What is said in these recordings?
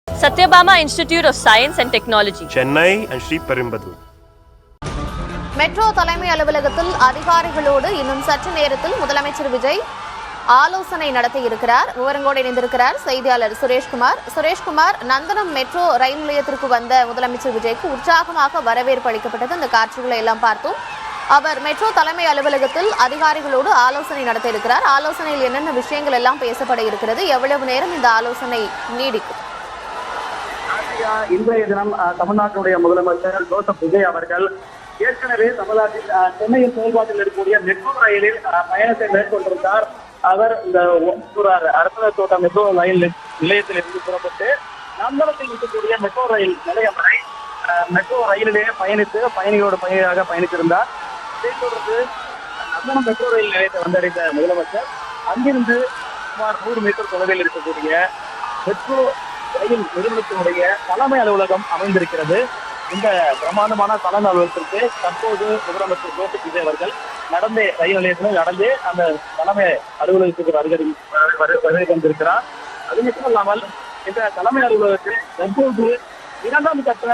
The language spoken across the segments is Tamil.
Satyabama Institute of Science and Technology, Chennai and Sri Perimbadu. Metro தலைமை அலுவலகத்தில் அதிகாரிகளோடு இன்னும் சற்று நேரத்தில் முதலமைச்சர் விஜய் ஆலோசனை நடத்த இருக்கிறார். விவரங்களோடு இணைந்திருக்கிறார் செய்தியாளர் சுரேஷ்குமார். நந்தனம் மெட்ரோ ரயில் நிலையத்திற்கு வந்த முதலமைச்சர் விஜய்க்கு உற்சாகமாக வரவேற்பு அளிக்கப்பட்டது. இந்த காட்சிகளை எல்லாம் பார்த்தோம். அவர் மெட்ரோ தலைமை அலுவலகத்தில் அதிகாரிகளோடு ஆலோசனை நடத்த இருக்கிறார். ஆலோசனையில் என்னென்ன விஷயங்கள் எல்லாம் பேசப்பட இருக்கிறது, எவ்வளவு நேரம் இந்த ஆலோசனை நீடிக்கும்? இன்றைய தினம் தமிழ்நாட்டுடைய முதலமைச்சர் ஜோசப் விஜய் அவர்கள் ஏற்கனவே தமிழ்நாட்டில் சென்னையில் செயல்பாட்டில் இருக்கக்கூடிய மெட்ரோ ரயிலில் பயணத்தை மேற்கொண்டிருந்தார். அவர் இந்த அரசர் தோட்டம் மெட்ரோ ரயில் நிலையத்தில் இருந்து புறப்பட்டு நந்தனத்தில் இருக்கக்கூடிய மெட்ரோ ரயில் நிலையம் வரை மெட்ரோ ரயிலிலே பயணித்து பயணிகளோடு பயணியாக பயணித்திருந்தார். இதைத் தொடர்ந்து நந்தனம் மெட்ரோ ரயில் நிலையத்தை வந்தடைந்த முதலமைச்சர் அங்கிருந்து சுமார் 100 மீட்டர் தொலைவில் இருக்கக்கூடிய மெட்ரோ ரயில் நிறுவனத்தினுடைய தலைமை அலுவலகம் அமைந்திருக்கிறது. இந்த பிரமாண்டமான தலைமை அலுவலகத்திற்கு தற்போது முதலமைச்சர் ஜோசப் விஜய் அவர்கள் நடந்தே ரயில் நிலையத்தில் நடந்தே அந்த தலைமை அலுவலகத்துக்கு வருகை தந்திருக்கிறார். அது மட்டும் இல்லாமல் இந்த தலைமை அலுவலகத்தில் தற்போது 2ஆம் கட்ட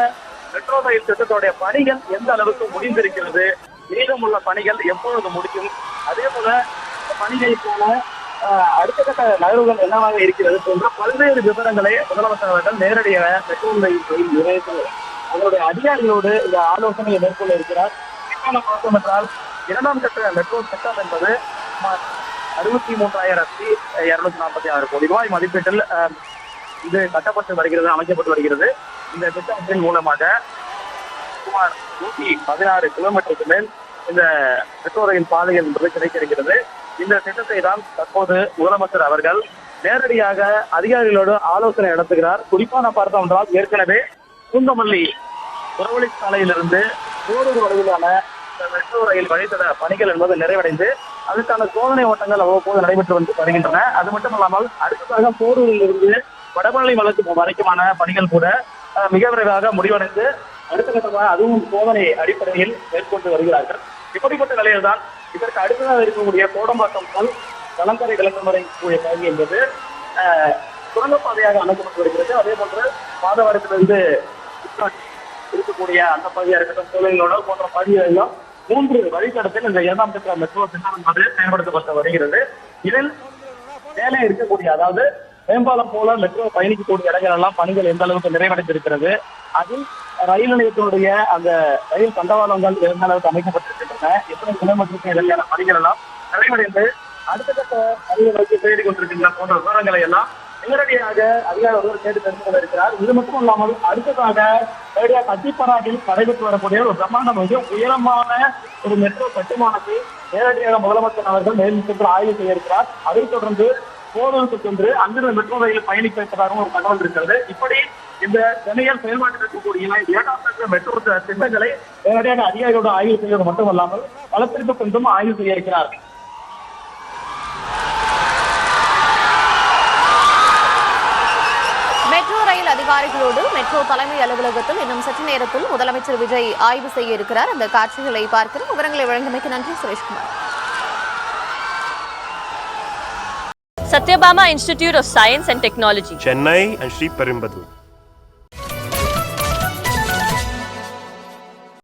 மெட்ரோ ரயில் திட்டத்துடைய பணிகள் எந்த அளவுக்கு முடிந்திருக்கிறது, மீதமுள்ள பணிகள் எப்பொழுது முடியும், அதே போல பணிகளை போல அடுத்த கட்ட நகர்வுகள் என்னவாக இருக்கிறது போன்ற பல்வேறு விவரங்களை முதலமைச்சர் அவர்கள் நேரடியாக மெட்ரோ ரயில் நிலையத்தில் அவருடைய அதிகாரிகளோடு இந்த ஆலோசனையை மேற்கொள்ள இருக்கிறார். பார்த்தோம் என்றால் 2ஆம் கட்ட மெட்ரோ திட்டம் என்பது சுமார் 63,246 கோடி ரூபாய் மதிப்பீட்டில் இது கட்டப்பட்டு வருகிறது, அமைக்கப்பட்டு வருகிறது. இந்த திட்டத்தின் மூலமாக சுமார் 116 கிலோமீட்டருக்கு மேல் இந்த மெட்ரோ ரயில் பாதைகள் என்பது கிடைக்கிறது. இந்த திட்டத்தை தான் தற்போது முதலமைச்சர் அவர்கள் நேரடியாக அதிகாரிகளோடு ஆலோசனை நடத்துகிறார். குறிப்பாக பார்த்தோம் என்றால் ஏற்கனவே பூந்தமல்லி புறவழி சாலையிலிருந்து போரூர் வரையிலான மெட்ரோ ரயில் வழித்தட பணிகள் என்பது நிறைவடைந்து அதற்கான சோதனை ஓட்டங்கள் அவ்வப்போது நடைபெற்று வருகின்றன. அது மட்டும் இல்லாமல் அடுத்ததாக போரூரில் இருந்து வடபழனி வரைக்குமான பணிகள் கூட மிக விரைவாக முடிவடைந்து அடுத்த கட்டமாக அதுவும் சோதனை அடிப்படையில் மேற்கொண்டு வருகிறார்கள். இப்படிப்பட்ட நிலையில்தான் இதற்கு அடுத்ததாக இருக்கக்கூடிய கோடம்பாக்கம் முதல் கலங்கரை விளக்கமுறை கூடிய பகுதி என்பது சுரங்கப்பாதையாக அமைக்கப்பட்டு வருகிறது. அதே போன்று பாதவாரத்திலிருந்து இருக்கக்கூடிய அந்த பகுதியாக இருக்கட்டும், தொழிலோட போன்ற பகுதிகளெல்லாம் 3 வழித்தடத்தில் இந்த 2ஆம் கட்ட மெட்ரோ திட்டம் என்பது செயல்படுத்தப்பட்டு வருகிறது. இதில் மேலே இருக்கக்கூடிய அதாவது மேம்பாலம் போல மெட்ரோ பயணிக்கக்கூடிய இடங்கள் எல்லாம் பணிகள் எந்த அளவுக்கு நிறைவடைந்திருக்கிறது, அதில் ரயில் நிலையத்தினுடைய அந்த ரயில் தண்டவாளங்கள் எந்த அளவுக்கு அமைக்கப்பட்டிருக்கின்றன, எத்தனை கிலோமீட்டருக்கு இடையிலான பணிகள் எல்லாம் நிறைவடைந்து அடுத்த கட்ட ரயில் நோக்கி தேடி கொண்டிருக்கின்ற போன்ற விவரங்களை எல்லாம் நேரடியாக அதிகாரிகள் கேட்டு தெரிந்து கொள்ள இருக்கிறார். இது மட்டும் இல்லாமல் அடுத்ததாக நேரடியாக கட்டிப்பராட்டில் நடைபெற்று வரக்கூடிய ஒரு பிரம்மாண்ட மிக உயரமான ஒரு மெட்ரோ கட்டுமானத்தை நேரடியாக முதலமைச்சர் அவர்கள் மேலும் சென்று ஆய்வு செய்ய இருக்கிறார். அதைத் தொடர்ந்து போரூருக்கு சென்று அங்கிருந்து மெட்ரோ ரயில் பயணிக்க வைப்பதாகவும் ஒரு தகவல் இருக்கிறது. இப்படி இந்த சென்னையில் செயல்பாட்டில் இருக்கக்கூடிய 2ஆம் கட்ட மெட்ரோ திட்டங்களை நேரடியாக அதிகாரிகளோடு ஆய்வு செய்வது மட்டுமல்லாமல் பலத்திற்கு கொண்டும் ஆய்வு செய்ய இருக்கிறார்கள். மெட்ரோ ரயில் அதிகாரிகளோடு மெட்ரோ தலைமை அலுவலகத்தில் இன்னும் சற்று நேரத்தில் முதலமைச்சர் விஜய் ஆய்வு செய்ய இருக்கிறார். அந்த காட்சிகளை பார்க்கிறோம். விவரங்களை வழங்கியமைக்கு நன்றி Sureshkumar. Satyabama Institute of Science and Technology, Chennai and Sri Perimbadu.